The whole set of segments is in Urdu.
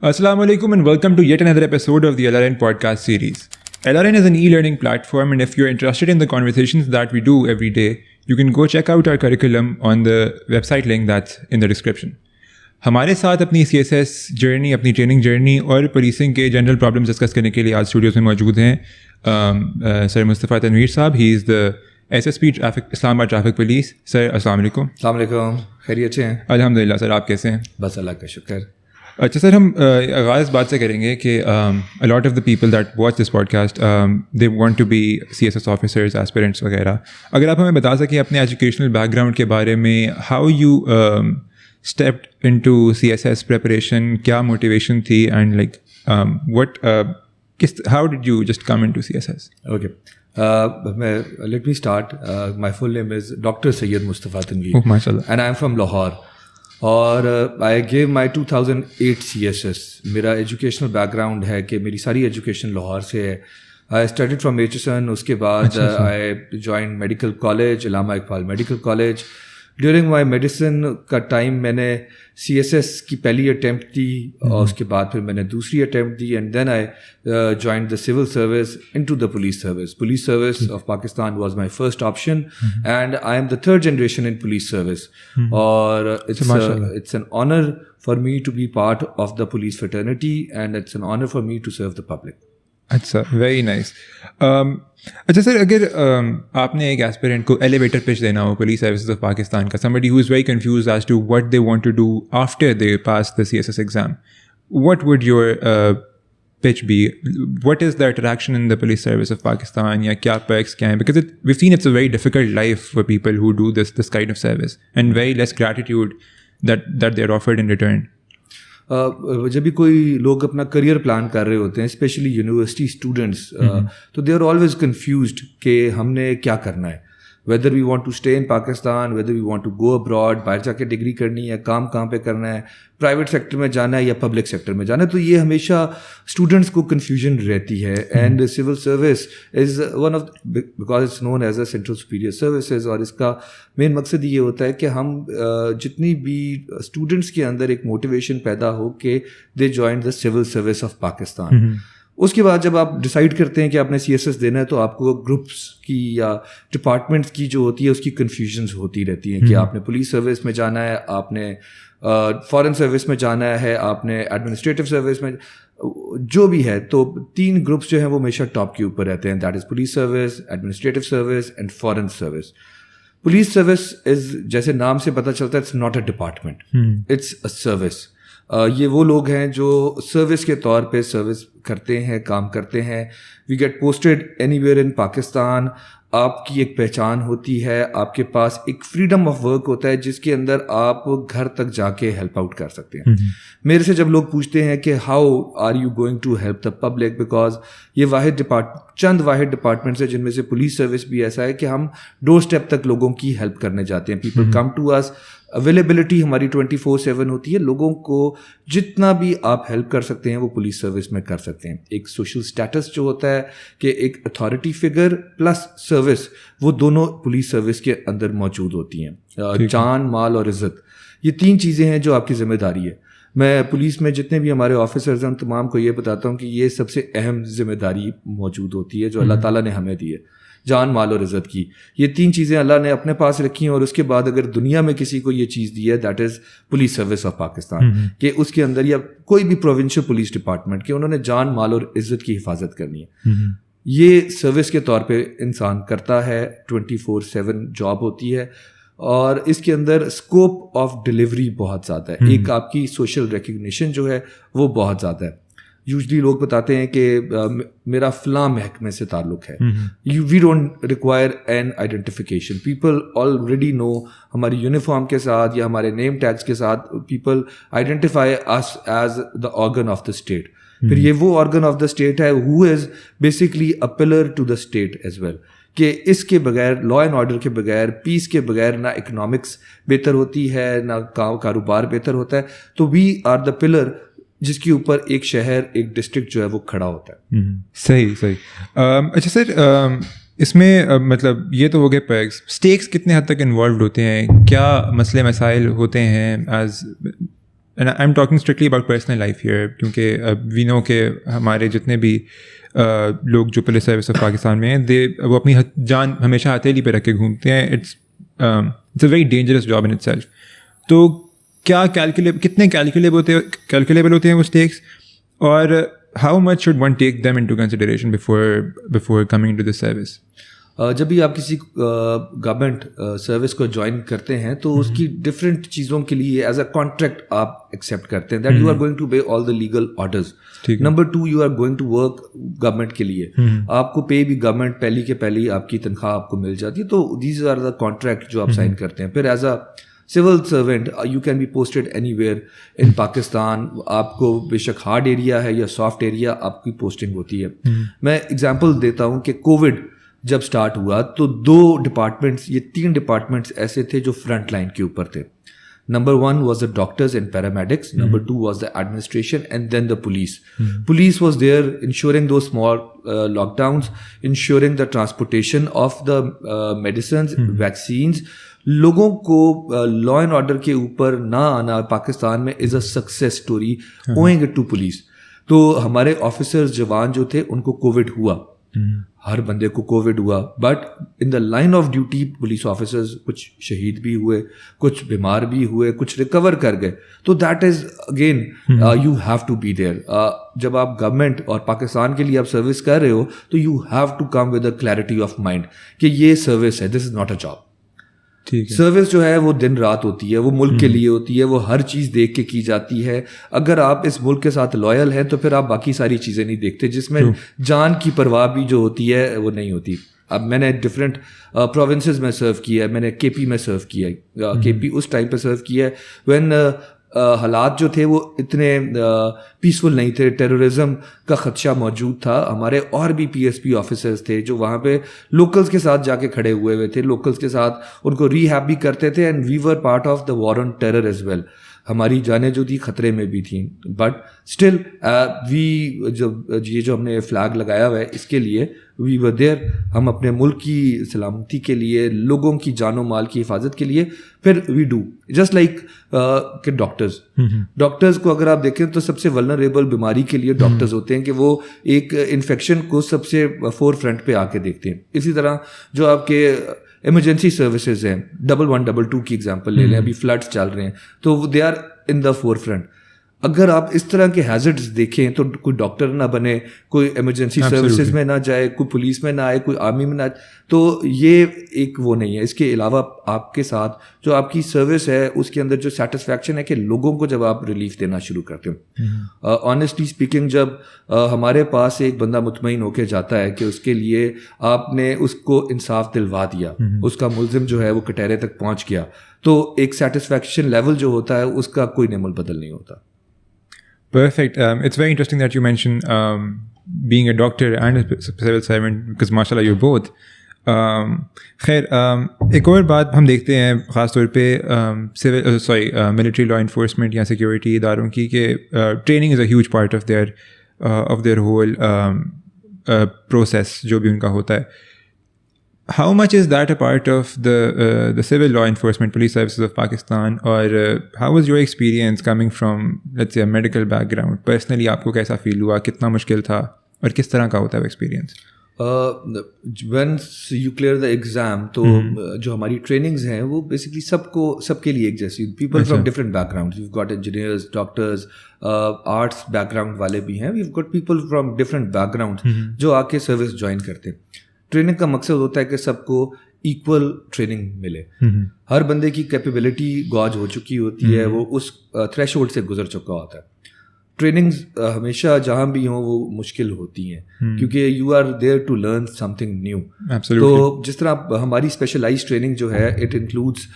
Assalamu alaikum and welcome to yet another episode of the LRN podcast series. LRN is an e-learning platform, and if you're interested in the conversations that we do every day, you can go check out our curriculum on the website link that's in the description. ہمارے ساتھ اپنی CSS جرنی، اپنی ٹریننگ جرنی اور پولیسنگ کے جنرل پرابلمس ڈسکس کرنے کے لیے آج اسٹوڈیوز میں موجود ہیں سر مصطفیٰ تنویر صاحب. ہی از دا SSP اسلام آباد ٹریفک پولیس. سر السلام علیکم. السلام علیکم، خیریت سے ہیں؟ الحمد للہ. سر آپ کیسے ہیں؟ بس اللہ کا شکر. اچھا سر، ہم آغاز اس بات سے کریں گے کہ a lot of the people that watch this podcast they want to be CSS officers, aspirants وغیرہ. اگر آپ ہمیں بتا سکیں اپنے ایجوکیشنل بیک گراؤنڈ کے بارے میں، how you stepped into CSS preparation, کیا موٹیویشن تھی and like how did you just come into CSS? Okay. Let me start. My full name is Dr. Syed Mustafa Tanveer. Oh, mashallah. And I am from Lahore. اور I gave my 2008 CSS. میرا ایجوکیشنل بیک گراؤنڈ ہے کہ میری ساری ایجوکیشن لاہور سے ہے. I studied from HSN. اس کے بعد I joined medical college, Allama Iqbal medical college. During my medicine کا ٹائم میں نے CSS کی پہلی اٹیمپٹ دی اور اس کے بعد پھر میں نے دوسری اٹیمپٹ دی and then I joined the civil service into the police service. Police service of Pakistan was my first option and I am the third generation in police service. اور it's an honour for me to be part of the police fraternity and it's an honour for me to serve the public. اچھا، ویری نائس. اچھا سر، اگر آپ نے ایک ایسپیرنٹ کو ایلیویٹر پچ دینا ہو پولیس سروسز آف پاکستان کا، somebody who is very confused as to what they want to do after they pass the CSS exam, what would your pitch be? What is the attraction in the police service of Pakistan? یا کیا perks کیا ہیں؟ Because we've seen it's a very difficult life for people who do this kind of service and very less gratitude that they're offered in return. جب بھی کوئی لوگ اپنا کریئر پلان کر رہے ہوتے ہیں، اسپیشلی یونیورسٹی اسٹوڈنٹس، تو دے آر آلویز کنفیوزڈ کہ ہم نے کیا کرنا ہے، whether we want to stay in Pakistan, whether we want to go abroad, باہر جا کے ڈگری کرنی ہے، کام کہاں پہ کرنا ہے، پرائیویٹ سیکٹر میں جانا ہے یا پبلک سیکٹر میں جانا ہے. تو یہ ہمیشہ اسٹوڈنٹس کو کنفیوژن رہتی ہے. And civil service is one of because it's known as a central superior services, اور اس کا مین مقصد یہ ہوتا ہے کہ ہم جتنی بھی اسٹوڈنٹس کے اندر ایک موٹیویشن پیدا ہو کہ they join the civil service of Pakistan. اس کے بعد جب آپ ڈیسائیڈ کرتے ہیں کہ آپ نے CSS دینا ہے تو آپ کو گروپس کی یا ڈپارٹمنٹس کی جو ہوتی ہے اس کی کنفیوژنس ہوتی رہتی ہیں کہ آپ نے پولیس سروس میں جانا ہے، آپ نے فارن سروس میں جانا ہے، آپ نے ایڈمنسٹریٹو سروس میں، جو بھی ہے. تو 3 گروپس جو ہیں وہ ہمیشہ ٹاپ کے اوپر رہتے ہیں، that is police service, administrative service and foreign service. Police service is, جیسے نام سے پتہ چلتا ہے، it's not a department, it's a service. یہ وہ لوگ ہیں جو سروس کے طور پہ سروس کرتے ہیں، کام کرتے ہیں. We get posted anywhere in Pakistan. آپ کی ایک پہچان ہوتی ہے، آپ کے پاس ایک فریڈم آف ورک ہوتا ہے جس کے اندر آپ گھر تک جا کے ہیلپ آؤٹ کر سکتے ہیں. میرے سے جب لوگ پوچھتے ہیں کہ how are you going to help the public, because یہ چند واحد ڈپارٹمنٹس ہیں جن میں سے پولیس سروس بھی ایسا ہے کہ ہم ڈور اسٹیپ تک لوگوں کی ہیلپ کرنے جاتے ہیں. People come to us, availability ہماری 24/7 ہوتی ہے. لوگوں کو جتنا بھی آپ ہیلپ کر سکتے ہیں وہ پولیس سروس میں کر سکتے ہیں. ایک سوشل اسٹیٹس جو ہوتا ہے کہ ایک اتھارٹی فگر پلس سروس، وہ دونوں پولیس سروس کے اندر موجود ہوتی ہیں. جان، مال اور عزت، یہ 3 چیزیں ہیں جو آپ کی ذمہ داری ہے. میں پولیس میں جتنے بھی ہمارے آفیسرز ہیں ان تمام کو یہ بتاتا ہوں کہ یہ سب سے اہم ذمہ داری موجود ہوتی ہے جو اللہ تعالیٰ نے ہمیں دی ہے، جان، مال اور عزت کی. یہ 3 چیزیں اللہ نے اپنے پاس رکھی ہیں، اور اس کے بعد اگر دنیا میں کسی کو یہ چیز دی ہے that is police service of Pakistan, کہ اس کے اندر یا کوئی بھی پروونشل پولیس ڈپارٹمنٹ کہ انہوں نے جان، مال اور عزت کی حفاظت کرنی ہے. یہ سروس کے طور پہ انسان کرتا ہے، 24/7 جاب ہوتی ہے، اور اس کے اندر اسکوپ آف ڈلیوری بہت زیادہ ہے. ایک آپ کی سوشل ریکگنیشن جو ہے وہ بہت زیادہ ہے. یوزلی لوگ بتاتے ہیں کہ میرا فلاں محکمے سے تعلق ہے. We don't require an identification. People already know, ہماری یونیفارم کے ساتھ یا ہمارے نیم ٹیگس کے ساتھ people identify us as the organ of the state. پھر یہ وہ آرگن آف دا اسٹیٹ ہے who is basically a pillar to the state as well, کہ اس کے بغیر، لا اینڈ آرڈر کے بغیر، پیس کے بغیر نہ اکنامکس بہتر ہوتی ہے، نہ کاروبار بہتر ہوتا ہے. تو وی آر دا پلر جس کے اوپر ایک شہر، ایک ڈسٹرکٹ جو ہے وہ کھڑا ہوتا ہے. صحیح. اچھا سر، اس میں مطلب یہ تو ہو گئے پیکس، اسٹیکس کتنے حد تک انوالوڈ ہوتے ہیں؟ کیا مسئلے مسائل ہوتے ہیں as and I'm talking strictly about personal life here, کیونکہ we know کہ ہمارے جتنے بھی لوگ جو پولیس سروس آف پاکستان میں ہیں وہ اپنی جان ہمیشہ ہتھیلی پہ رکھ کے گھومتے ہیں. It's a very dangerous job ان اٹ سیلف. تو کیا کتنے کیلکولیبل ہوتے ہیں وہ اسٹیکس, اور how much should one take them into consideration before coming to this service? جب بھی آپ کسی گورنمنٹ سروس کو جوائن کرتے ہیں تو اس کی ڈفرینٹ چیزوں کے لیے ایز اے کانٹریکٹ آپ ایکسیپٹ کرتے ہیں that you are going to obey all the legal orders. Number 2, you are going to work government کے لیے, آپ کو پے بھی گورنمنٹ پہلی کے پہلی آپ کی تنخواہ آپ کو مل جاتی ہے. تو دیز آر دا کانٹریکٹ جو آپ سائن کرتے ہیں. پھر as a civil servant you can be posted anywhere in Pakistan. آپ کو بے شک ہارڈ ایریا ہے یا سافٹ ایریا, آپ کی پوسٹنگ ہوتی ہے. میں اگزامپل دیتا ہوں کہ کووڈ جب اسٹارٹ ہوا تو 2 ڈپارٹمنٹس, یہ 3 ڈپارٹمنٹس ایسے تھے جو فرنٹ لائن کے اوپر تھے. Number 1 was the doctors and paramedics. Number 2 was the administration, and then the police. Police was there ensuring those small lockdowns, ensuring the transportation of the medicines, vaccines. لوگوں کو لا اینڈ آرڈر کے اوپر نہ آنا پاکستان میں is a success story owing it to police. تو ہمارے آفیسرز جوان جو تھے ان کو کووڈ ہوا, ہر بندے کو کووڈ ہوا, but in the line of duty police officers کچھ شہید بھی ہوئے, کچھ بیمار بھی ہوئے, کچھ ریکور کر گئے. تو that is again you have to be there. جب آپ گورنمنٹ اور پاکستان کے لیے آپ سروس کر رہے ہو تو you have to come with a clarity of mind کہ یہ سروس ہے, this is not a job. Service جو ہے وہ دن رات ہوتی ہے, وہ ملک کے لیے ہوتی ہے, وہ ہر چیز دیکھ کے کی جاتی ہے. اگر آپ اس ملک کے ساتھ لوئل ہیں تو پھر آپ باقی ساری چیزیں نہیں دیکھتے, جس میں جان کی پرواہ بھی جو ہوتی ہے وہ نہیں ہوتی. اب میں نے ڈفرینٹ پروونسز میں سرو کیا ہے, میں نے کے پی میں سرو کیا ہے. کے پی اس ٹائم پہ سرو کیا ہے وین حالات جو تھے وہ اتنے پیسفل نہیں تھے, ٹیررزم کا خدشہ موجود تھا. ہمارے اور بھی پی ایس پی آفیسرز تھے جو وہاں پہ لوکلز کے ساتھ جا کے کھڑے ہوئے تھے, لوکلز کے ساتھ ان کو ری ہیب بھی کرتے تھے, and we were part of the war on terror as well. ہماری جانیں جو تھی خطرے میں بھی تھیں, بٹ اسٹل وی یہ جو ہم نے فلیگ لگایا ہوا ہے اس کے لیے وی ور دیئر. ہم اپنے ملک کی سلامتی کے لیے, لوگوں کی جان و مال کی حفاظت کے لیے, پھر وی ڈو جسٹ لائک کہ ڈاکٹرز کو اگر آپ دیکھیں تو سب سے ولنریبل بیماری کے لیے ڈاکٹرز ہوتے ہیں کہ وہ ایک انفیکشن کو سب سے فور فرنٹ پہ آ کے دیکھتے ہیں. اسی طرح جو آپ کے ایمرجنسی سروسز ہیں, 112 کی ایگزامپل لے لیں, ابھی فلڈس چل رہے ہیں تو they are in the forefront. اگر آپ اس طرح کے ہیزرڈز دیکھیں تو کوئی ڈاکٹر نہ بنے, کوئی ایمرجنسی سروسز میں نہ جائے, کوئی پولیس میں نہ آئے, کوئی آرمی میں نہ آئے, تو یہ ایک وہ نہیں ہے. اس کے علاوہ آپ کے ساتھ جو آپ کی سروس ہے اس کے اندر جو سیٹسفیکشن ہے کہ لوگوں کو جب آپ ریلیف دینا شروع کرتے ہو. آنیسٹلی اسپیکنگ, جب ہمارے پاس ایک بندہ مطمئن ہو کے جاتا ہے کہ اس کے لیے آپ نے اس کو انصاف دلوا دیا, اس کا ملزم جو ہے وہ کٹہرے تک پہنچ گیا, تو ایک سیٹسفیکشن لیول جو ہوتا ہے اس کا کوئی نعمل بدل نہیں ہوتا. Perfect. It's very interesting that you mentioned being a doctor and a civil servant because mashallah you're both. خیر ایک اور بات ہم دیکھتے ہیں خاص طور پہ ملٹری لا انفورسمنٹ یا سیکورٹی اداروں کی کہ training is a huge part of their whole process جو بھی ان کا ہوتا ہے. How much is that a part of the civil law enforcement police services of Pakistan, or how was your experience coming from, let's say, a medical background? Personally, آپ کو کیسا فیل ہوا, کتنا مشکل تھا, اور کس طرح کا ہوتا ہے وہ experience? Once you clear the exam, تو جو ہماری ٹریننگز ہیں وہ بیسکلی سب کے لیے ایک جیسی, people from different back ground. We've got engineers, doctors, arts back ground والے بھی ہیں, we've got people from different back ground جو آ کے سروس جوائن کرتے ہیں. ٹریننگ کا مقصد ہوتا ہے کہ سب کو ایکول ٹریننگ ملے. ہر بندے کی کیپیبلٹی گوج ہو چکی ہوتی ہے, وہ اس تھریش ہولڈ سے گزر چکا ہوتا ہے. ٹریننگز ہمیشہ جہاں بھی ہوں وہ مشکل ہوتی ہیں کیونکہ you are there to learn something new. تو جس طرح ہماری اسپیشلائز ٹریننگ جو ہے it includes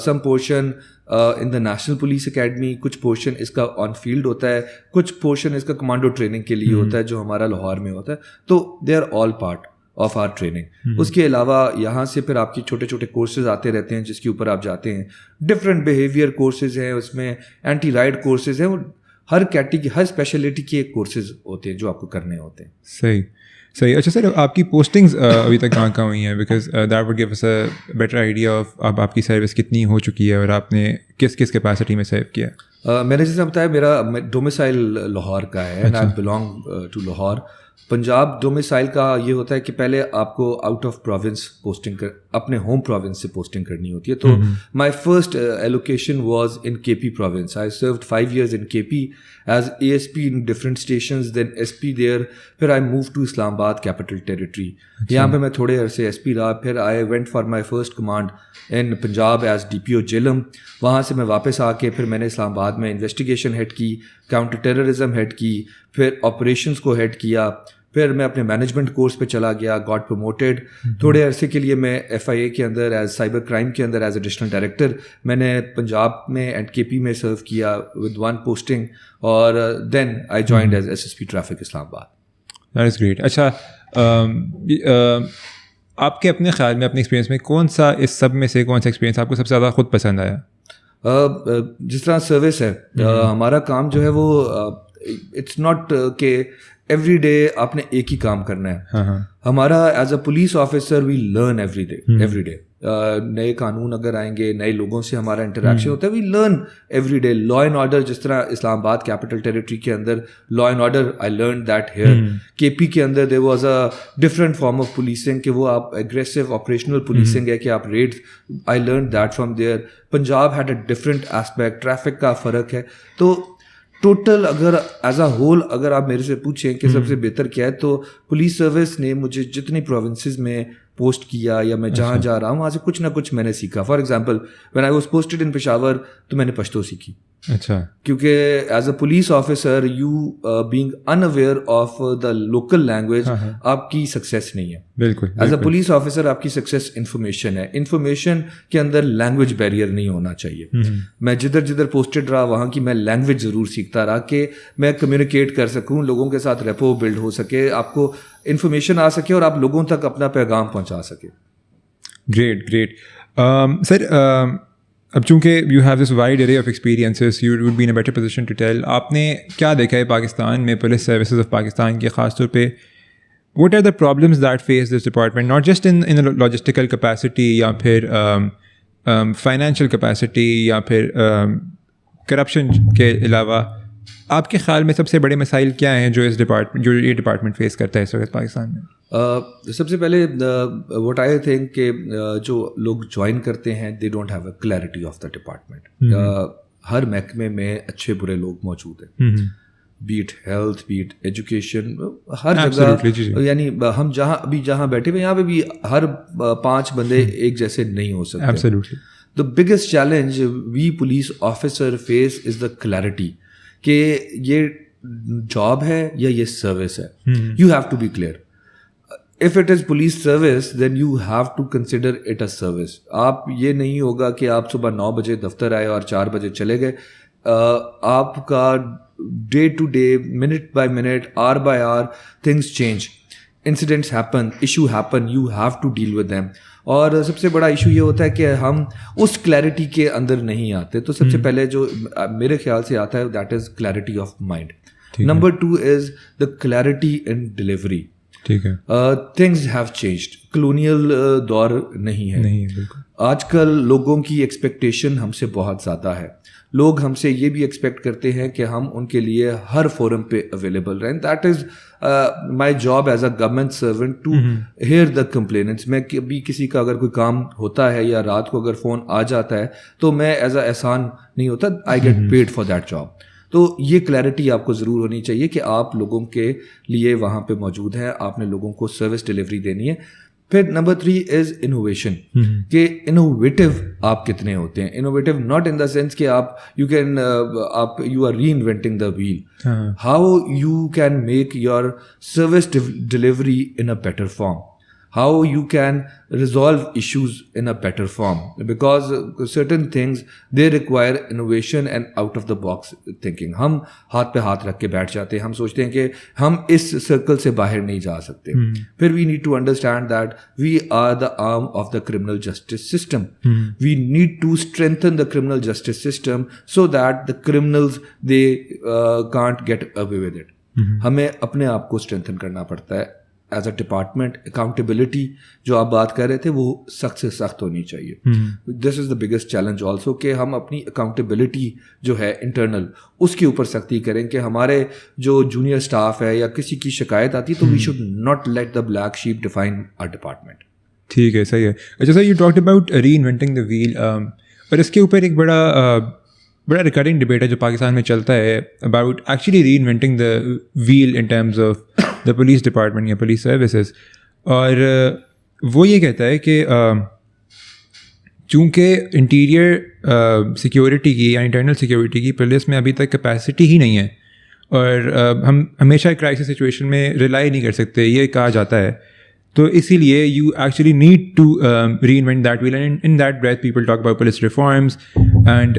some portion in the National Police Academy, کچھ پورشن اس کا آن فیلڈ ہوتا ہے, کچھ پورشن اس کا کمانڈو ٹریننگ کے لیے ہوتا ہے جو ہمارا لاہور میں ہوتا ہے. تو they are all part of our training. اس کے علاوہ یہاں سے پھر آپ کی چھوٹے چھوٹے کورسز آتے رہتے ہیں جس کے اوپر آپ جاتے ہیں. ڈفرینٹ بیہیویئر کورسز ہیں, اس میں اینٹی رائڈ کورسز ہیں, وہ ہر کیٹیگری ہر اسپیشلٹی کے کورسز ہوتے ہیں جو آپ کو کرنے ہوتے ہیں. صحیح. صحیح. اچھا سر, آپ کی پوسٹنگز ابھی تک کہاں کہاں ہوئی ہیں؟ Because that would give us a better idea of اب آپ کی سروس کتنی ہو چکی ہے اور آپ نے کس کس کیپیسٹی میں سرو کیا. میں نے جیسے بتایا میرا ڈومیسائل لاہور کا ہے and I belong to Lahore. Punjab domicile کا یہ ہوتا ہے کہ پہلے آپ کو آؤٹ آف پروونس پوسٹنگ اپنے ہوم پروونس سے پوسٹنگ کرنی ہوتی ہے. تو my first allocation was in K P province. I served 5 years in K P as A S P in different stations, then S P there. پھر آئی موو ٹو اسلام آباد کیپٹل ٹیریٹری. یہاں پہ میں تھوڑے عرصے ایس پی رہا. پھر I went for my first command in Punjab as D P O Jhelum. وہاں سے میں واپس آ کے پھر میں نے اسلام آباد میں انویسٹیگیشن ہیڈ کی, کاؤنٹر ٹیررزم ہیڈ کی, پھر آپریشنس کو ہیڈ کیا. پھر میں اپنے مینجمنٹ کورس پہ چلا گیا, گاٹ پروموٹیڈ. تھوڑے عرصے کے لیے میں ایف آئی اے کے اندر ایز سائبر کرائم کے اندر ایز ایڈیشنل ڈائریکٹر میں نے پنجاب میں اینڈ کے پی میں سرو کیا ود 1 posting, اور then I joined as S S P traffic Islamabad. That is great. اچھا, آپ کے اپنے خیال میں اپنے ایکسپیرینس میں کون سا اس سب میں سے کون سا ایکسپیرینس آپ کو سب سے زیادہ خود پسند آیا؟ جس طرح سروس ہے ہمارا کام جو ہے وہ اٹس ناٹ کہ ایوری ڈے آپ نے ایک ہی کام کرنا ہے. ہمارا as a police officer we learn every day. نئے قانون اگر آئیں گے, نئے لوگوں سے ہمارا انٹریکشن ہوتا ہے, we learn every day. Law and order, جس طرح اسلام آباد کیپٹل ٹیریٹری کے اندر law and order I learn that here. K P کے اندر there was a different form of policing کہ وہ آپ ایگریسو آپریشنل پولیسنگ ہے کہ آپ raid, I learn that from there. Punjab had a different aspect, traffic کا فرق ہے. تو ٹوٹل اگر ایز اے ہول اگر آپ میرے سے پوچھیں کہ سب سے بہتر کیا ہے, تو پولیس سروس نے مجھے جتنی پروونسز میں پوسٹ کیا یا میں جہاں جا رہا ہوں وہاں سے کچھ نہ کچھ میں نے سیکھا. For example when I was posted in Peshawar تو میں نے پشتو سیکھی. اچھا, کیونکہ as a police officer you being in aware of the local language آپ کی سکسیس نہیں ہے. بالکل. ایز اے پولیس آفیسر آپ کی سکسیس انفارمیشن ہے. انفارمیشن کے اندر لینگویج بیریئر نہیں ہونا چاہیے. میں جدھر پوسٹڈ رہا وہاں کی میں لینگویج ضرور سیکھتا رہا کہ میں کمیونیکیٹ کر سکوں, لوگوں کے ساتھ ریپو بلڈ ہو سکے, آپ کو انفارمیشن آ سکے اور آپ لوگوں تک اپنا پیغام پہنچا سکے. Great great. سر, اب چونکہ you have this wide array of experiences, you would be in a better position to tell. آپ نے کیا دیکھا ہے پاکستان میں پولیس سروسز آف پاکستان کے, خاص طور پہ what are the problems that face this department, not just in a logistical capacity یا پھر financial capacity یا پھر corruption کے علاوہ آپ کے خیال میں سب سے بڑے مسائل کیا ہیں جو یہ ڈپارٹمنٹ فیس کرتا ہے اس وقت پاکستان میں؟ سب سے پہلے what I think کہ جو لوگ جوائن کرتے ہیں they don't have a clarity of the department. ہر محکمے میں اچھے برے لوگ موجود ہیں, بیٹ ہیلتھ, بیٹ ایجوکیشن, ہر جگہ. یعنی ہم جہاں بیٹھے ہوئے یہاں پہ بھی ہر 5 بندے ایک جیسے نہیں ہو سکتے. The biggest challenge we police officer face is the clarity کہ یہ جاب ہے یا یہ سروس ہے. You have to be clear. If it is police service then you have to consider it a service. آپ یہ نہیں ہوگا کہ آپ صبح 9 بجے دفتر آئے اور 4 بجے چلے گئے. آپ کا day to day, minute by minute, hour by hour things change, incidents happen, issue happen, you have to deal with them. اور سب سے بڑا ایشو یہ ہوتا ہے کہ ہم اس کلیئرٹی کے اندر نہیں آتے. تو سب سے پہلے جو میرے خیال سے آتا ہے that is clarity of mind. Number 2 is the clarity in delivery. ٹھیک ہے, تھنگز ہیو چینجڈ. کلونیل دور نہیں ہے. آج کل لوگوں کی ایکسپیکٹیشن ہم سے بہت زیادہ ہے. لوگ ہم سے یہ بھی ایکسپیکٹ کرتے ہیں کہ ہم ان کے لیے ہر فورم پہ اویلیبل رہیں. That is my job as a government servant to hear the complaints. میں کبھی کسی کا اگر کوئی کام ہوتا ہے یا رات کو اگر فون آ جاتا ہے تو میں ایز اے احسان نہیں ہوتا, I get paid for that job. تو یہ کلیئرٹی آپ کو ضرور ہونی چاہیے کہ آپ لوگوں کے لیے وہاں پہ موجود ہیں, آپ نے لوگوں کو سروس ڈلیوری دینی ہے. پھر نمبر 3 از انوویشن کہ انوویٹو آپ کتنے ہوتے ہیں. Innovative not in the sense کہ آپ you are reinventing the wheel. How you can make your service delivery in a better form. how you can resolve issues in a better form, because certain things they require innovation and out of the box thinking. ہم ہاتھ پہ ہاتھ رکھ کے بیٹھ جاتے ہیں, ہم سوچتے ہیں کہ ہم اس سرکل سے باہر نہیں جا سکتے. پھر we need to understand that we are the arm of the criminal justice system. We need to strengthen the criminal justice system so that the criminals they can't get away with it. ہمیں اپنے آپ کو strengthen کرنا پڑتا ہے. ایز اے ڈپارٹمنٹ اکاؤنٹیبلٹی جو آپ بات کر رہے تھے وہ سخت سے سخت ہونی چاہیے. دس از دا بگیسٹ چیلنج آلسو کہ ہم اپنی اکاؤنٹیبلٹی جو ہے انٹرنل اس کے اوپر سختی کریں کہ ہمارے جو جونیئر اسٹاف ہے یا کسی کی شکایت آتی تو we should not let the black sheep define our department. ٹھیک ہے, صحیح ہے. اچھا sir, you talked about reinventing the wheel, اور اس کے اوپر ایک بڑا ریکرنگ ڈبیٹ ہے جو پاکستان میں چلتا ہے about actually reinventing the wheel in terms of the police department یا پولیس سروسز. اور وہ یہ کہتا ہے کہ چونکہ انٹیریئر سیکیورٹی کی یا انٹرنل سیکیورٹی کی پولیس میں ابھی تک کیپیسٹی ہی نہیں ہے, اور ہم ہمیشہ کرائسس سچویشن میں ریلائی نہیں کر سکتے, یہ کہا جاتا ہے. تو اسی لیے you actually need to reinvent that wheel, and in that breath people talk about police reforms and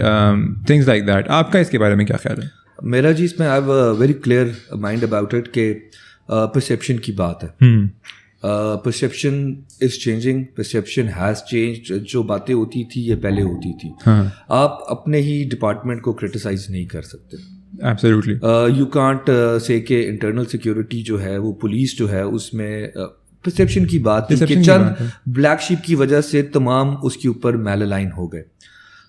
things like that. آپ کا اس کے بارے میں کیا خیال ہے؟ میرا جی اس میں I have very clear mind about it کہ پرسیپشن کی بات ہے. Perception is changing, perception has change. جو باتیں ہوتی تھی یہ پہلے ہوتی تھی. آپ اپنے ہی ڈپارٹمنٹ کو کرٹیسائز نہیں کر سکتے. ایبسلیوٹلی. یو کانٹ سے کہ انٹرنل سیکیورٹی جو ہے وہ پولیس جو ہے اس میں پرسیپشن کی بات تھی کہ چند بلیک شیپ کی وجہ سے تمام اس کے اوپر میل الائن ہو گئے.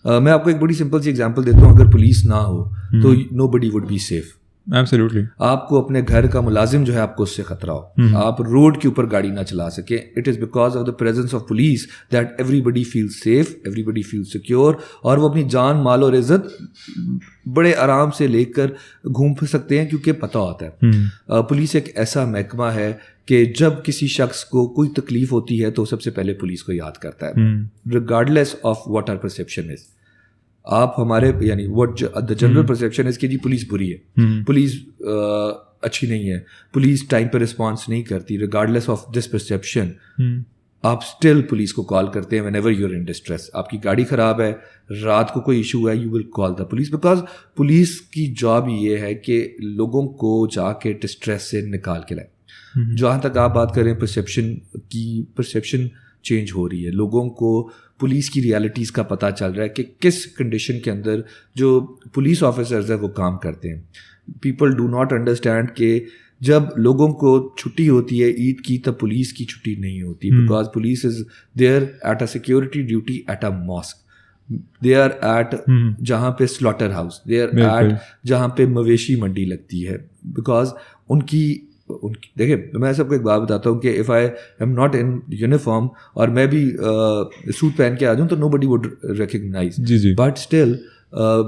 میں آپ کو ایک بڑی سمپل سی ایگزامپل دیتا ہوں. اگر پولیس نہ ہو تو nobody would be safe. Absolutely. آپ کو اپنے گھر کا ملازم جو ہے آپ کو اس سے خطرہ ہو, آپ روڈ کے اوپر گاڑی نہ چلا سکیں. It is because of the presence of police that everybody feel safe, everybody feel secure, اور وہ اپنی جان مال اور عزت بڑے آرام سے لے کر گھوم پھر سکتے ہیں کیونکہ پتہ ہوتا ہے. پولیس ایک ایسا محکمہ ہے کہ جب کسی شخص کو کوئی تکلیف ہوتی ہے تو سب سے پہلے پولیس کو یاد کرتا ہے, regardless of what our perception is. آپ ہمارے یعنی what the general perception is کہ جی پولیس بری ہے, پولیس اچھی نہیں ہے, پولیس ٹائم پہ رسپانس نہیں کرتی. ریگارڈلیس آف دس پرسیپشن آپ اسٹل پولیس کو کال کرتے ہیں whenever you are in distress. آپ کی گاڑی خراب ہے, رات کو کوئی ایشو ہے, you will call the police, because police کی جاب یہ ہے کہ لوگوں کو جا کے ڈسٹریس سے نکال کے لائے. جہاں تک آپ بات کریں پرسیپشن کی, پرسیپشن چینج ہو رہی ہے. لوگوں کو پولیس کی ریالٹیز کا پتہ چل رہا ہے کہ کس کنڈیشن کے اندر جو پولیس آفیسرز ہیں وہ کام کرتے ہیں. پیپل ڈو ناٹ انڈرسٹینڈ کہ جب لوگوں کو چھٹی ہوتی ہے عید کی تب پولیس کی چھٹی نہیں ہوتی, because police is there at a security duty at a mosque, they are at جہاں پہ slaughter house, they are at جہاں پہ مویشی منڈی لگتی ہے. بیکاز ان کی دیکھیں, میں سب کو ایک بات بتاتا ہوں کہ if I am not in uniform اور میں بھی سوٹ پہن کے آ جاؤں تو nobody would recognise, but still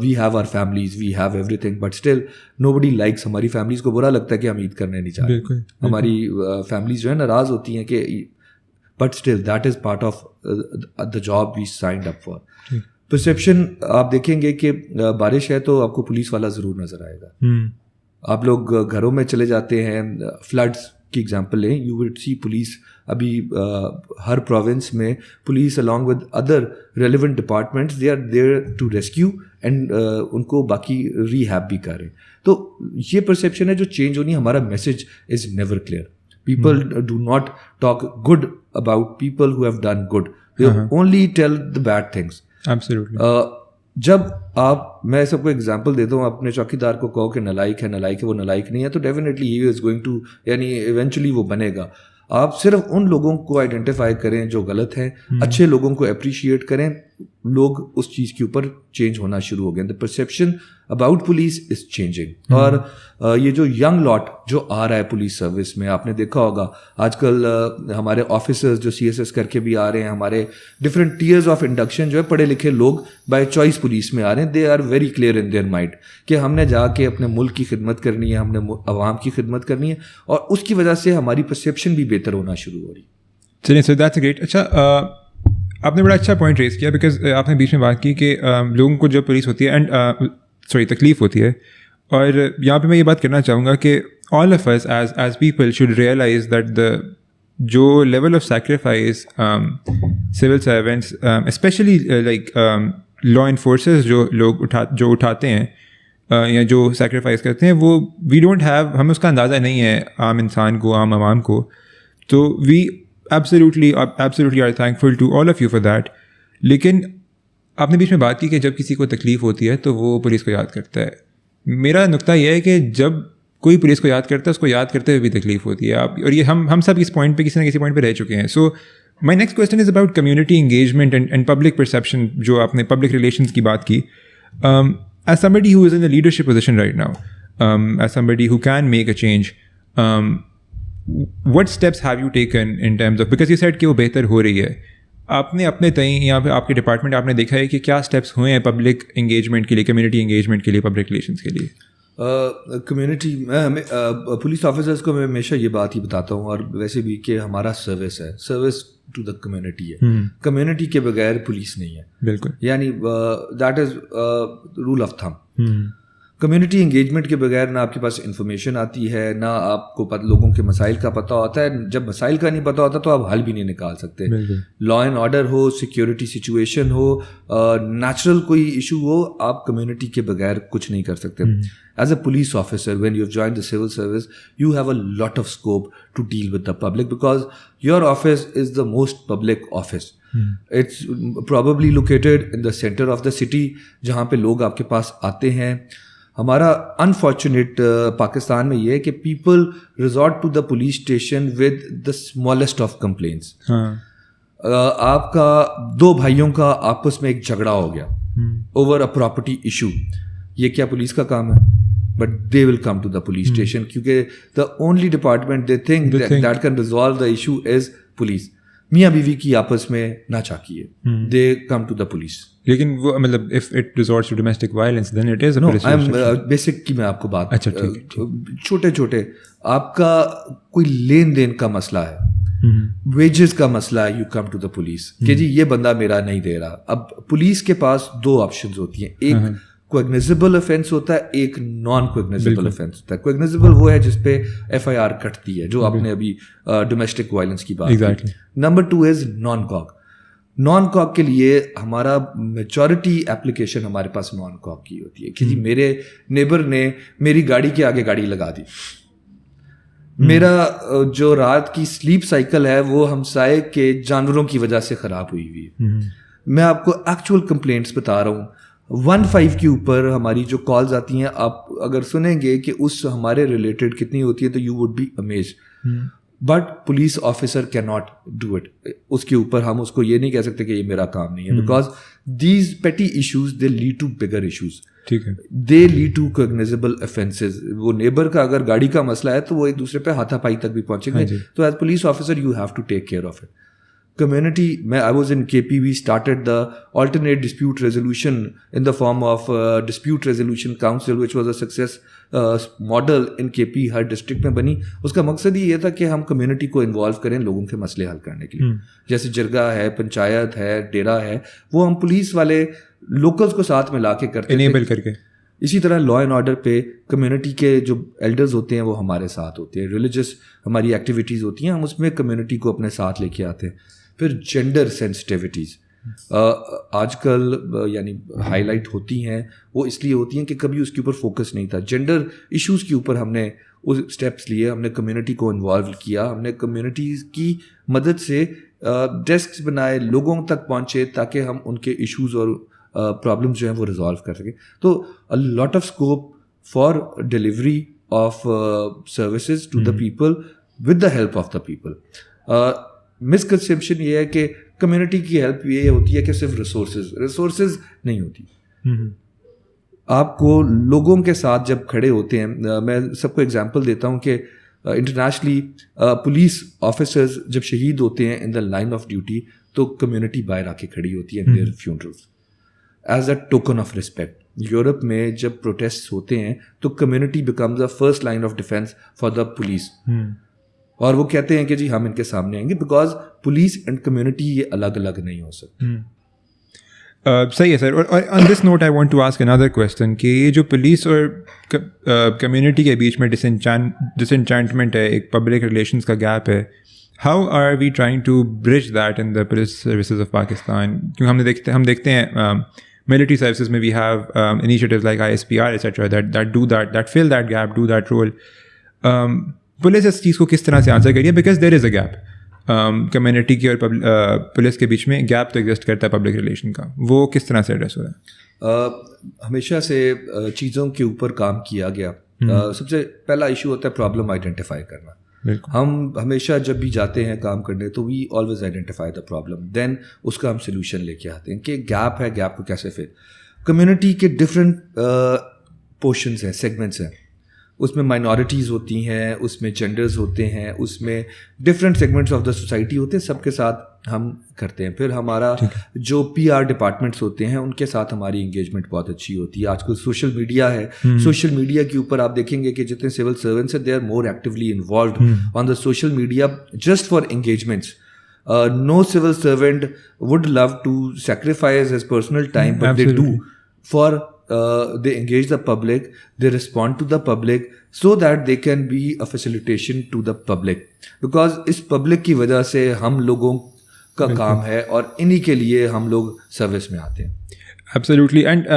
we have our families, we have everything, but still nobody likes. ہماری فیملیز کو برا لگتا ہے کہ ہم عید کرنے نہیں چاہتے, ہماری فیملیز جو ہے ناراض ہوتی ہیں کہ, but still that is part of the job we signed up for. Perception آپ دیکھیں گے کہ بارش ہے تو آپ کو پولیس والا ضرور نظر آئے گا. آپ لوگ گھروں میں چلے جاتے ہیں, فلڈس کی ایگزامپل لیں, یو ول سی پولیس. ابھی ہر پروونس میں police along with other relevant departments they are there to rescue and ان کو باقی ریہیب بھی کریں. تو یہ پرسیپشن ہے جو چینج ہونی. ہمارا message is never clear. People do not talk good about people who have done good, they only tell the bad things. Absolutely. جب آپ, میں سب کو ایگزامپل دیتا ہوں, اپنے چوکیدار کو کہو کہ نالائق ہے, نالائق ہے, وہ نالائق نہیں ہے تو definitely he is going to, یعنی ایونچولی وہ بنے گا. آپ صرف ان لوگوں کو آئیڈینٹیفائی کریں جو غلط ہیں, اچھے لوگوں کو اپریشیٹ کریں, لوگ اس چیز کے اوپر چینج ہونا شروع ہو گئے. The perception about police is changing. اور یہ جو ینگ لاٹ جو آ رہا ہے پولیس سروس میں, آپ نے دیکھا ہوگا آج کل ہمارے آفیسرز جو CSS کر کے بھی آ رہے ہیں, ہمارے ڈفرینٹ ٹیئرز آف انڈکشن جو ہے پڑھے لکھے لوگ بائی چوائس پولیس میں آ رہے ہیں. They are very clear in their mind کہ ہم نے جا کے اپنے ملک کی خدمت کرنی ہے, ہم نے عوام کی خدمت کرنی ہے, اور اس کی وجہ سے ہماری پرسیپشن بھی بہتر ہونا شروع ہو رہی ہے. چلیے سر, دیٹس گریٹ. اچھا, آپ نے بڑا اچھا پوائنٹ ریز کیا, بیکاز آپ نے بیچ میں بات کی کہ لوگوں کو جب پولیس ہوتی ہے اینڈ تکلیف ہوتی ہے, اور یہاں پہ میں یہ بات کرنا چاہوں گا کہ all of us as people should realise that the جو level of sacrifice civil servants especially like law enforcers جو لوگ اٹھاتے ہیں یا جو سیکریفائز کرتے ہیں, وہ وی ڈونٹ ہیو, ہمیں اس کا اندازہ نہیں ہے عام انسان کو, عام عوام کو. تو وی absolutely are thankful to all of you for that. لیکن آپ نے بیچ میں بات کی کہ جب کسی کو تکلیف ہوتی ہے تو وہ پولیس کو یاد کرتا ہے. میرا نقطہ یہ ہے کہ جب کوئی پولیس کو یاد کرتا ہے, اس کو یاد کرتے ہوئے بھی تکلیف ہوتی ہے. آپ اور یہ ہم سب اس پوائنٹ پہ کسی نہ کسی پوائنٹ پہ رہ چکے ہیں. So my next question is about community engagement and public perception, جو آپ نے پبلک ریلیشنس کی بات کی. As somebody who is in a leadership position right now, as somebody who can make a change, what steps have you taken in terms of, because you said کہ وہ بہتر ہو رہی ہے, آپ نے اپنے تئیں یا پھر آپ کے ڈپارٹمنٹ آپ نے دیکھا ہے کہ کیا اسٹیپس ہوئے ہیں پبلک انگیجمنٹ کے لیے, کمیونٹی انگیجمنٹ کے لیے, پبلک ریلیشنس کے لیے؟ کمیونٹی پولیس آفیسرس کو میں ہمیشہ یہ بات ہی بتاتا ہوں, اور ویسے بھی کہ ہمارا سروس ہے, سروس ٹو دا کمیونٹی ہے. کمیونٹی کے بغیر پولیس نہیں ہے. بالکل, یعنی that is role of them. Community engagement کے بغیر نہ آپ کے پاس انفارمیشن آتی ہے, نہ آپ کو لوگوں کے مسائل کا پتہ ہوتا ہے. جب مسائل کا نہیں پتہ ہوتا تو آپ حل بھی نہیں نکال سکتے. لا اینڈ آرڈر ہو, سیکیورٹی سچویشن ہو, نیچرل کوئی ایشو ہو, آپ کمیونٹی کے بغیر کچھ نہیں کر سکتے. As a police officer when you have join the civil service, you have a lot of scope to deal with the public, because your office is the most public office. It's probably located in the centre of the city, جہاں پہ لوگ آپ کے پاس آتے ہیں. ہمارا انفارچونیٹ پاکستان میں یہ ہے کہ people resort to the police station with the smallest of complaints. آپ کا 2 بھائیوں کا آپس میں ایک جھگڑا ہو گیا اوور اے پراپرٹی ایشو, یہ کیا پولیس کا کام ہے؟ But they will come to the police station, کیونکہ the only department they think that can resolve the issue is police. میاں بیوی کی آپس میں ناچاکی ہے, دے کم ٹو دا پولیس. لیکن وہ مطلب if it resorts to domestic violence then it is a police station. Basic کی میں آپ کو بات, چھوٹے چھوٹے آپ کا کوئی لین دین کا مسئلہ ہے, ویجز کا مسئلہ ہے, you come to the police کہ جی یہ بندہ میرا نہیں دے رہا. اب پولیس کے پاس 2 آپشنز ہوتی ہیں, ایک کوگنیزبل افینس ہوتا ہے, ایک نان کوگنیزبل افینس ہوتا ہے. کوگنیزبل وہ ہے جس پہ FIR کٹتی ہے, جو آپ نے ابھی ڈومیسٹک وائلنس کی بات کی. نمبر 2 از نان کاگ. نان کاگ کے لیے ہمارا میجورٹی اپلیکیشن ہمارے پاس نان کاگ کی ہوتی ہے کہ جی میرے نیبر نے میری گاڑی کے آگے گاڑی لگا دی, میرا جو رات کی سلیپ سائیکل ہے وہ ہمسائے کے جانوروں کی وجہ سے خراب ہوئی ہوئی ہے. میں آپ کو ایکچوئل کمپلینٹس بتا رہا ہوں. 15 کے اوپر ہماری جو کالز آتی ہیں, آپ اگر سنیں گے کہ اس ہمارے ریلیٹڈ کتنی ہوتی ہے تو you would be amazed. But police officer کی ناٹ ڈو اٹ. اس کے اوپر ہم اس کو یہ نہیں کہہ سکتے کہ یہ میرا کام نہیں ہے, because these petty issues they lead to bigger issues. ٹھیک ہے, they lead to cognizable offences. وہ نیبر کا اگر گاڑی کا مسئلہ ہے تو وہ ایک دوسرے پہ ہاتھا پائی تک بھی پہنچیں گے. تو as police officer you have to take care of it. Community, I was in KP, we started the alternate dispute resolution in the form of dispute resolution council, which was a success model in KP, Hare district میں بنی. اس کا مقصد ہی یہ تھا کہ ہم کمیونٹی کو انوالو کریں لوگوں کے مسئلے حل کرنے کے لیے. جیسے جرگا ہے, پنچایت ہے, ڈیرا ہے, وہ ہم پولیس والے لوکلز کو ساتھ میں لا کے کرتے انیبل کر کے. اسی طرح لا اینڈ آرڈر پہ کمیونٹی کے جو ایلڈرز ہوتے ہیں وہ ہمارے ساتھ ہوتے ہیں. ریلیجس ہماری ایکٹیویٹیز ہوتی ہیں, ہم اس میں کمیونٹی کو اپنے ساتھ لے کے آتے ہیں. پھر جینڈر سینسٹیوٹیز آج کل یعنی ہائی لائٹ ہوتی ہیں, وہ اس لیے ہوتی ہیں کہ کبھی اس کے اوپر فوکس نہیں تھا. جینڈر ایشوز کے اوپر ہم نے اس اسٹیپس لیے, ہم نے کمیونٹی کو انوالو کیا, ہم نے کمیونٹیز کی مدد سے ڈیسکس بنائے, لوگوں تک پہنچے تاکہ ہم ان کے ایشوز اور پرابلمس جو ہیں وہ ریزالو کر سکیں. تو a lot of scope for delivery of services to the people with the help of the people. Misconception یہ ہے کہ کمیونٹی کی ہیلپ یہ ہوتی ہے کہ صرف ریسورسز نہیں ہوتی. آپ کو لوگوں کے ساتھ جب کھڑے ہوتے ہیں, میں سب کو ایگزامپل دیتا ہوں کہ انٹرنیشنلی پولیس آفیسرز جب شہید ہوتے ہیں in the line of duty تو کمیونٹی باہر آ کے کھڑی ہوتی ہے their funerals as a token of respect. Europe میں جب پروٹیسٹ ہوتے ہیں تو community becomes a first line of defence for the police, اور وہ کہتے ہیں کہ جی ہم ان کے سامنے آئیں گے, بیکاز پولیس اینڈ کمیونٹی یہ الگ الگ نہیں ہو سکتے. صحیح ہے سر. اور on this note I want to ask another question کہ یہ جو پولیس اور کمیونٹی کے بیچ میں ڈس انچانٹمنٹ ہے, ایک پبلک ریلیشنس کا گیپ ہے, how are we trying to bridge that in the police services of Pakistan? کیونکہ ہم دیکھتے ہیں military services میں we have initiatives like ISPR etc that do that fill that gap, do that role. Police اس چیز کو کس طرح سے آنسر کریے, because there is a gap community کی اور پولیس کے بیچ میں گیپ تو ایگزسٹ کرتا ہے پبلک ریلیشن کا, وہ کس طرح سے ایڈریس ہو رہا ہے؟ ہمیشہ سے چیزوں کے اوپر کام کیا گیا. سب سے پہلا ایشو ہوتا ہے پرابلم آئیڈینٹیفائی کرنا. ہم ہمیشہ جب بھی جاتے ہیں کام کرنے تو we always identify the problem, then اس کا ہم سلوشن لے کے آتے ہیں کہ گیپ ہے, گیپ کو کیسے فل. کمیونٹی کے ڈفرینٹ پورشنز ہیں, سیگمنٹس ہیں, اس میں مائنورٹیز ہوتی ہیں, اس میں جینڈرز ہوتے ہیں, اس میں different segments of the society ہوتے ہیں, سب کے ساتھ ہم کرتے ہیں. پھر ہمارا جو PR ڈپارٹمنٹس ہوتے ہیں ان کے ساتھ ہماری انگیجمنٹ بہت اچھی ہوتی ہے. آج کل سوشل میڈیا ہے, سوشل میڈیا کے اوپر آپ دیکھیں گے کہ جتنے سول سرونٹس ہیں they are more actually involved on the social media just for engagements. No civil servant would love to sacrifice his personal time, but they do for they engage the public, they respond to the public so that they can be a facilitation to the public, because اس پبلک کی وجہ سے ہم لوگوں کا کام ہے اور انہی کے لیے ہم لوگ سروس میں آتے ہیں. ایبسلیوٹلی. اینڈ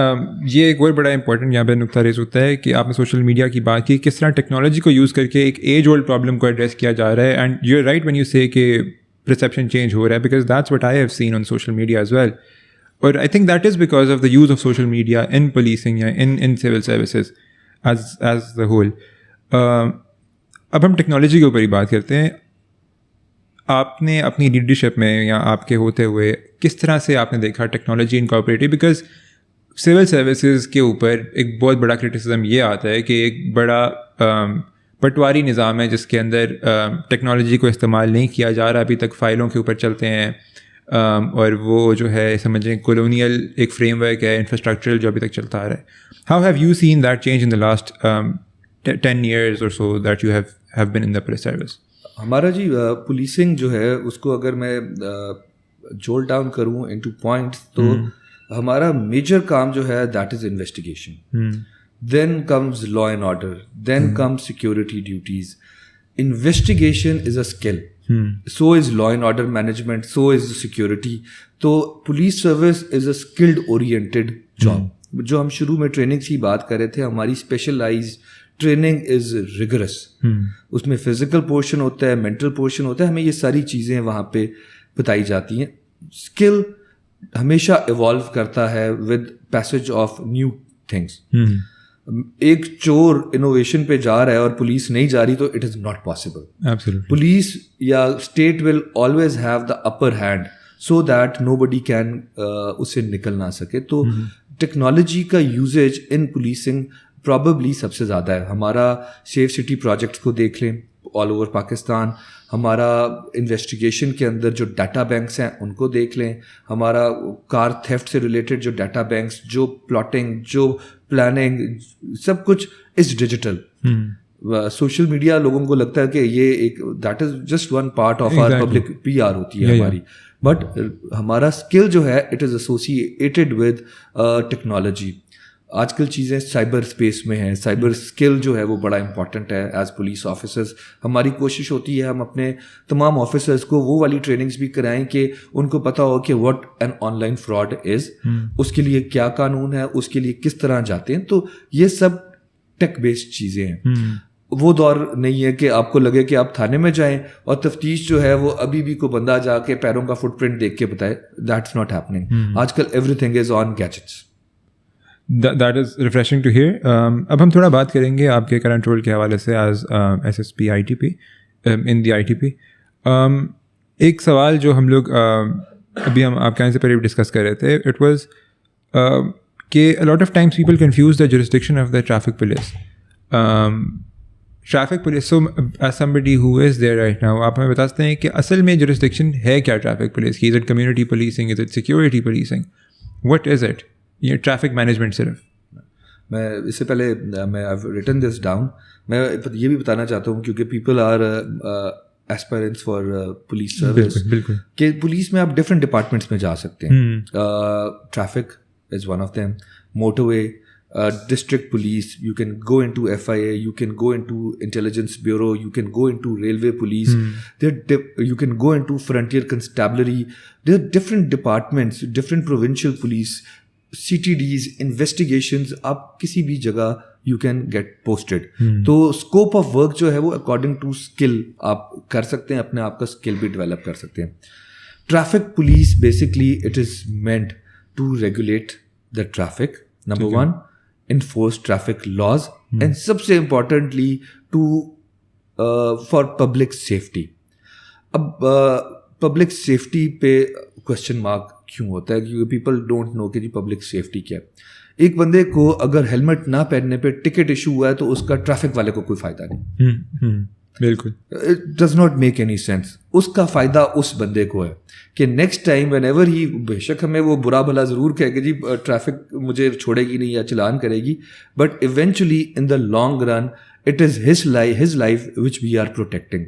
یہ ایک اور بڑا امپورٹنٹ یہاں پہ نقطہ ریز ہوتا ہے کہ آپ نے سوشل میڈیا کی بات کی, کس طرح ٹیکنالوجی کو یوز کر کے ایک ایج اولڈ پرابلم کو ایڈریس کیا جا رہا ہے. And you are right when you say کہ perception change ہو رہا ہے, because that's what I have seen on social media as well. Or I think that is because of the use of social media in policing یا in civil services as the whole. اب ہم ٹیکنالوجی کے اوپر ہی بات کرتے ہیں. آپ نے اپنی لیڈرشپ میں یا آپ کے ہوتے ہوئے کس طرح سے آپ نے دیکھا technology incorporated, because civil services کے اوپر ایک بہت بڑا کرٹیسزم یہ آتا ہے کہ ایک بڑا پٹواری نظام ہے جس کے اندر ٹیکنالوجی کو استعمال نہیں کیا جا رہا ابھی تک, فائلوں کے اوپر چلتے ہیں, اور وہ جو ہے سمجھیں کولونیل ایک فریم ورک ہے انفراسٹرکچرل جو ابھی تک چلتا آ رہا ہے. How have you seen that change in the last 10 years or so that you have been in the police service? ہمارا جی پولیسنگ جو ہے اس کو اگر میں جول ڈاؤن کروں انٹو پوائنٹس تو ہمارا میجر کام جو ہے that is investigation. Then comes law and order, then comes security duties. Investigation is a skill. So is law and order management, so is security. تو police service is a skilled oriented job. جو ہم شروع میں ٹریننگ کی بات کر رہے تھے, ہماری اسپیشلائز ٹریننگ از ریگرس. اس میں فزیکل پورشن ہوتا ہے, مینٹل پورشن ہوتا ہے, ہمیں یہ ساری چیزیں وہاں پہ بتائی جاتی ہیں. اسکل ہمیشہ ایوالو کرتا ہے with passage of new things. ایک چور انوویشن پہ جا رہا ہے اور پولیس نہیں جا رہی تو it is not possible. Police یا state will always have the upper hand so that nobody can اسے نکل نہ سکے. تو ٹیکنالوجی کا یوزیج ان پولیسنگ پرابیبلی سب سے زیادہ ہے. ہمارا سیف سٹی پروجیکٹس کو دیکھ لیں آل اوور پاکستان, ہمارا انویسٹیگیشن کے اندر جو ڈیٹا بینکس ہیں ان کو دیکھ لیں, ہمارا کار تھیفٹ سے ریلیٹڈ جو ڈیٹا بینکس, جو پلاٹنگ, جو پلاننگ, سب کچھ از ڈیجیٹل. سوشل میڈیا لوگوں کو لگتا ہے کہ یہ ایک that is just one part of our public PR ہوتی ہے ہماری, بٹ ہمارا اسکل جو ہے it is associated with technology. آج کل چیزیں سائبر اسپیس میں ہیں, سائبر اسکل جو ہے وہ بڑا امپورٹنٹ ہے. ایز پولیس آفیسرز ہماری کوشش ہوتی ہے ہم اپنے تمام آفیسرز کو وہ والی ٹریننگس بھی کرائیں کہ ان کو پتہ ہو کہ what an online fraud is, اس کے لیے کیا قانون ہے, اس کے لیے کس طرح جاتے ہیں. تو یہ سب ٹیک بیسڈ چیزیں ہیں. وہ دور نہیں ہے کہ آپ کو لگے کہ آپ تھانے میں جائیں اور تفتیش جو ہے وہ ابھی بھی کوئی بندہ جا کے پیروں کا فٹ پرنٹ دیکھ کے بتائے. That's not happening. آج کل every thing is on gadgets. That is refreshing to hear. اب ہم تھوڑا بات کریں گے آپ کے کرنٹ رول کے حوالے سے as SSP ITP in the ITP. ایک سوال جو ہم لوگ ابھی ہم آپ کے آنے سے پہلے ڈسکس کر رہے تھے, اٹ واز کہ a lot of times people confuse the jurisdiction of the traffic police. Traffic police, so as somebody who is there right now, آپ ہمیں بتا سکتے ہیں کہ اصل میں jurisdiction ہے کیا ٹریفک پولیس کی؟ Is it community policing? Is it security policing? What is it? یہ ٹریفک مینجمنٹ صرف. میں اس سے پہلے میں I've written this down. میں یہ بھی بتانا چاہتا ہوں کیونکہ people are aspirants for police service کہ پولیس میں آپ ڈفرینٹ ڈپارٹمنٹس میں جا سکتے ہیں. Traffic is one of them, motorway, district police, you can go into FIA, you can go into intelligence bureau, you can go into railway police, you can go into frontier constabulary. There are different departments, different provincial police, CTDs, investigations. آپ کسی بھی جگہ you can get posted. تو scope of work جو ہے وہ according to skill آپ کر سکتے ہیں, اپنے آپ کا skill بھی develop کر سکتے ہیں. Traffic police basically it is meant to regulate the traffic. Number one, enforce traffic laws and سب سے امپورٹنٹلی فار پبلک سیفٹی. اب پبلک سیفٹی پہ کوشچن مارک کیوں ہوتا ہے؟ کیونکہ پیپل ڈونٹ نو کہ جی پبلک سیفٹی کیا ہے. ایک بندے کو اگر ہیلمٹ نہ پہننے پہ ٹکٹ ایشو ہوا ہے تو اس کا ٹریفک والے کو کوئی فائدہ نہیں. بالکل. It does not make any sense. اس کا فائدہ اس بندے کو ہے کہ next time whenever he, بے شک ہمیں وہ برا بھلا ضرور کہے کہ جی ٹریفک مجھے چھوڑے گی نہیں یا چلان کرے گی, but eventually in the long run it is his life which we are protecting.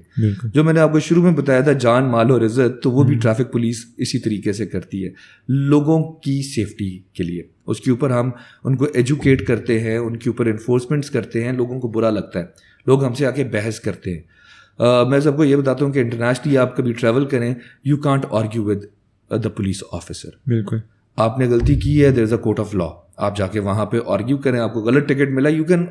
جو میں نے آپ کو شروع میں بتایا تھا جان مال اور عزت, تو وہ بھی ٹریفک پولیس اسی طریقے سے کرتی ہے لوگوں کی سیفٹی کے لیے. اس کے اوپر ہم ان کو ایجوکیٹ کرتے ہیں, ان کے اوپر انفورسمنٹس کرتے ہیں. لوگوں کو برا لگتا ہے, لوگ ہم سے آ کے بحث کرتے ہیں. میں سب کو یہ بتاتا ہوں کہ انٹرنیشنلی آپ کبھی ٹریول کریں, you can't argue with the police officer. بالکل. آپ نے غلطی کی ہے, دیر is a court of law. آپ جا کے وہاں پہ آرگیو کریں. آپ کو غلط ٹکٹ ملا, you can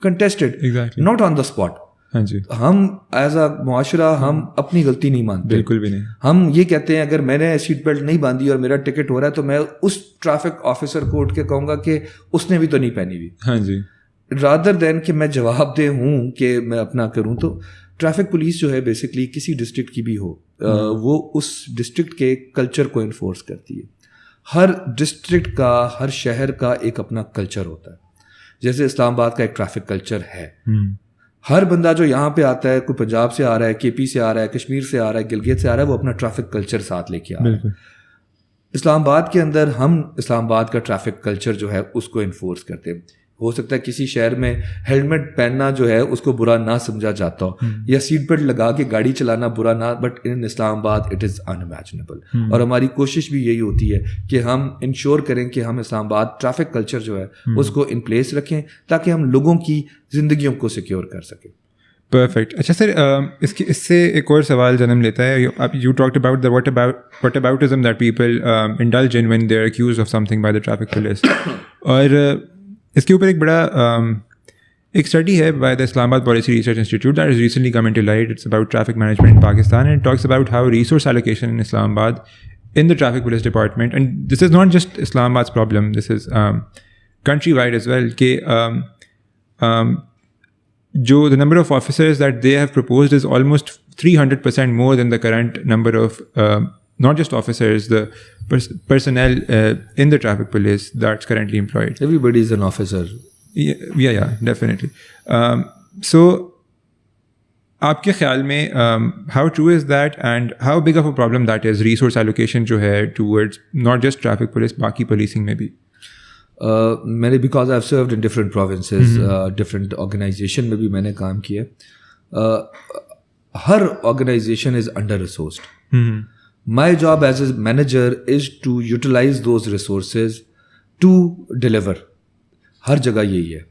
contest it, not on the spot. ہاں جی. ہم ایز اے معاشرہ ہم اپنی غلطی نہیں مانتے, بالکل بھی نہیں. ہم یہ کہتے ہیں اگر میں نے سیٹ بیلٹ نہیں باندھی اور میرا ٹکٹ ہو رہا ہے تو میں اس ٹریفک آفیسر کو اٹھ کے کہوں گا کہ اس نے بھی تو نہیں پہنی ہوئی. ہاں جی. رادر دین کہ میں جواب دہ ہوں کہ میں اپنا کروں. تو ٹریفک پولیس جو ہے بیسکلی کسی ڈسٹرکٹ کی بھی ہو, وہ اس ڈسٹرکٹ کے کلچر کو انفورس کرتی ہے. ہر ڈسٹرکٹ کا, ہر شہر کا ایک اپنا کلچر ہوتا ہے. جیسے اسلام آباد کا ایک ٹریفک کلچر ہے. ہر بندہ جو یہاں پہ آتا ہے, کوئی پنجاب سے آ رہا ہے, کے پی سے آ رہا ہے, کشمیر سے آ رہا ہے, گلگت سے آ رہا ہے, وہ اپنا ٹریفک کلچر ساتھ لے کے آ رہا ہے. اسلام آباد کے اندر ہم اسلام آباد کا ٹریفک کلچر جو ہے اس کو انفورس کرتے ہیں. ہو سکتا ہے کسی شہر میں ہیلمٹ پہننا جو ہے اس کو برا نہ سمجھا جاتا ہو, یا سیٹ بیلٹ لگا کے گاڑی چلانا برا نہ, بٹ ان اسلام آباد اٹ از انمیجنیبل. اور ہماری کوشش بھی یہی ہوتی ہے کہ ہم انشور کریں کہ ہم اسلام آباد ٹریفک کلچر جو ہے اس کو ان پلیس رکھیں تاکہ ہم لوگوں کی زندگیوں کو سیکیور کر سکیں. پرفیکٹ. اچھا سر, اس سے ایک اور سوال جنم لیتا ہے. You talked about the whataboutism that people indulge in when they are accused of something by the traffic police. اور اس کے اوپر ایک بڑا ایک اسٹڈی ہے by the Islamabad policy research institute that is recently come into light. It's about traffic management in Pakistan and talks about how resource allocation in Islamabad in the traffic police department, and this is not just Islamabad's problem, this is countrywide as well, the number of officers that they have proposed is almost 300% more than the current number of not just officers, the personnel in the traffic police that's currently employed. Everybody is an officer. Yeah, definitely. So آپ کے خیال میں how true is that and how big of a problem that is resource allocation جو ہے towards not just traffic police, باقی پولیسنگ میں بھی؟ میں نے because I have served in different provinces, different organisation میں بھی میں نے کام کیا. ہر organisation is under resourced. My job as a manager is to utilise those resources to deliver. ہر جگہ یہی ہے.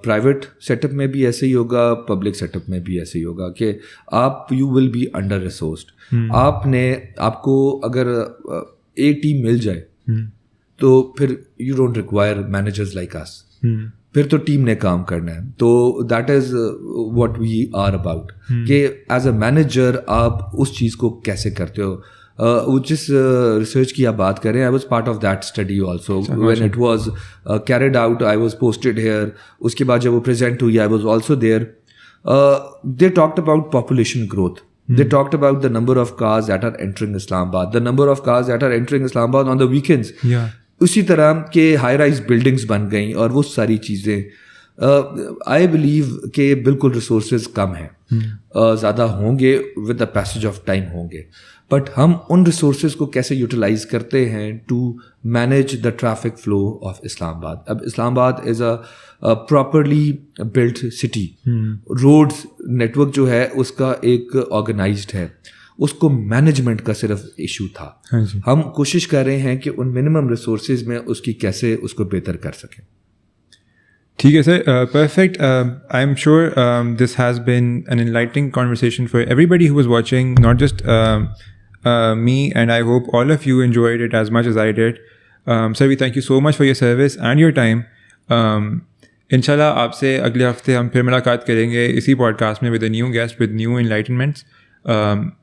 پرائیویٹ سیٹ اپ میں بھی ایسے ہی ہوگا, پبلک سیٹ اپ میں بھی ایسے ہی ہوگا کہ آپ you will be under resourced. آپ کو اگر اے ٹیم مل جائے تو پھر you don't require managers like us, پھر تو ٹیم نے کام کرنا ہے. تو that is what we are about کہ ایز اے مینیجر آپ اس چیز کو کیسے کرتے ہو. جس ریسرچ کی آپ بات کریں, I was part of that study also when it was carried out. I was posted here. اس کے بعد جب وہ پریزنٹ ہوئی, I was also there. They talked about population growth. They talked about the number of cars that are entering Islamabad, the number of cars that are entering Islamabad on the weekends. اسی طرح کے ہائی رائز بلڈنگس بن گئیں اور وہ ساری چیزیں. آئی بلیو کہ بالکل ریسورسز کم ہیں, زیادہ ہوں گے with the passage of time ہوں گے, بٹ ہم ان ریسورسز کو کیسے یوٹیلائز کرتے ہیں to manage the traffic flow of Islamabad. اب Islamabad is a properly build city. Roads network جو ہے اس کا ایک آرگنائزڈ ہے, اس کو مینجمنٹ کا صرف ایشو تھا. ہم کوشش کر رہے ہیں کہ ان منیمم ریسورسز میں اس کی کیسے اس کو بہتر کر سکیں. ٹھیک ہے sir, perfect. I am sure this has been an enlightening conversation for everybody who was watching, not just me, and I hope all of you enjoyed it as much as I did. Sir, we thank you so much for your service and your time. انشاءاللہ آپ سے اگلے ہفتے ہم پھر ملاقات کریں گے اسی پوڈ کاسٹ میں with a new guest with new enlightenments.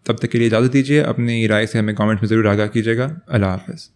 تب تک کے لیے اجازت دیجیے. اپنی رائے سے ہمیں کامنٹس میں ضرور آگاہ کیجیے گا. اللہ حافظ.